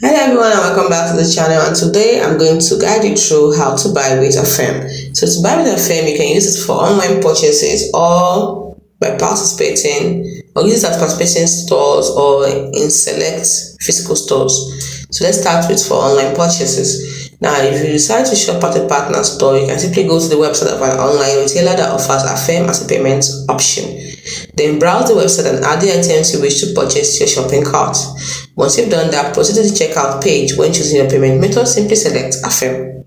Hi everyone and welcome back to the channel, and today I'm going to guide you through how to buy with Affirm. So to buy with Affirm, you can use it for online purchases or by participating or use it at participating stores or in select physical stores. So let's start with for online purchases. Now if you decide to shop at a partner store, you can simply go to the website of an online retailer that offers Affirm as a payment option. Then browse the website and add the items you wish to purchase to your shopping cart. Once you've done that, proceed to the checkout page. When choosing your payment method, simply select Affirm.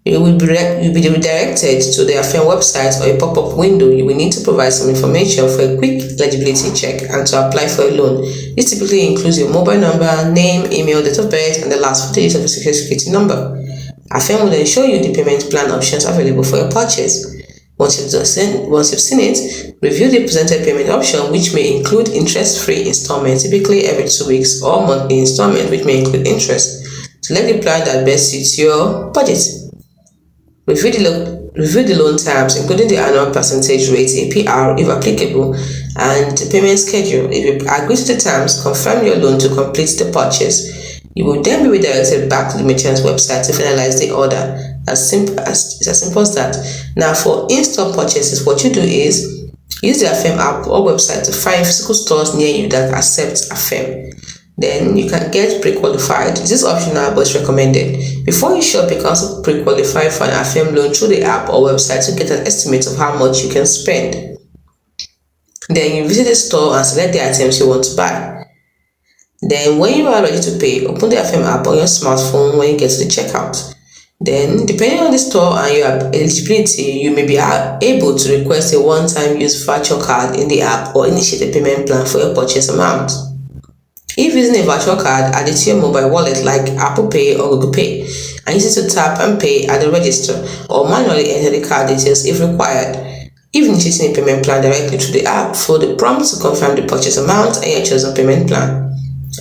You will be redirected to the Affirm website or a pop-up window. You will need to provide some information for a quick eligibility check and to apply for a loan. This typically includes your mobile number, name, email, date of birth, and the last 4 digits of your security number. Affirm will then show you the payment plan options available for your purchase. Once you've seen it, review the presented payment option, which may include interest-free installment, typically every 2 weeks, or monthly installment, which may include interest. Select the plan that best suits your budget. Review the loan terms, including the annual percentage rate (APR) if applicable, and the payment schedule. If you agree to the terms, confirm your loan to complete the purchase. You will then be redirected back to the merchant's website to finalize the order. It's as simple as that. Now, for in-store purchases, what you do is use the Affirm app or website to find physical stores near you that accept Affirm. Then you can get pre-qualified. This is optional but it's recommended. Before you shop, you can also pre-qualify for an Affirm loan through the app or website to get an estimate of how much you can spend. Then you visit the store and select the items you want to buy. Then when you are ready to pay, open the Affirm app on your smartphone when you get to the checkout. Then, depending on the store and your eligibility, you may be able to request a one-time use virtual card in the app or initiate a payment plan for your purchase amount. If using a virtual card, add it to your mobile wallet like Apple Pay or Google Pay and use it to tap and pay at the register or manually enter the card details if required. If initiating a payment plan directly through the app, follow the prompt to confirm the purchase amount and your chosen payment plan.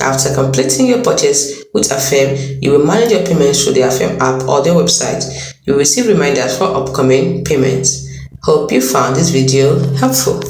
After completing your purchase with Affirm, you will manage your payments through the Affirm app or their website. You will receive reminders for upcoming payments. Hope you found this video helpful.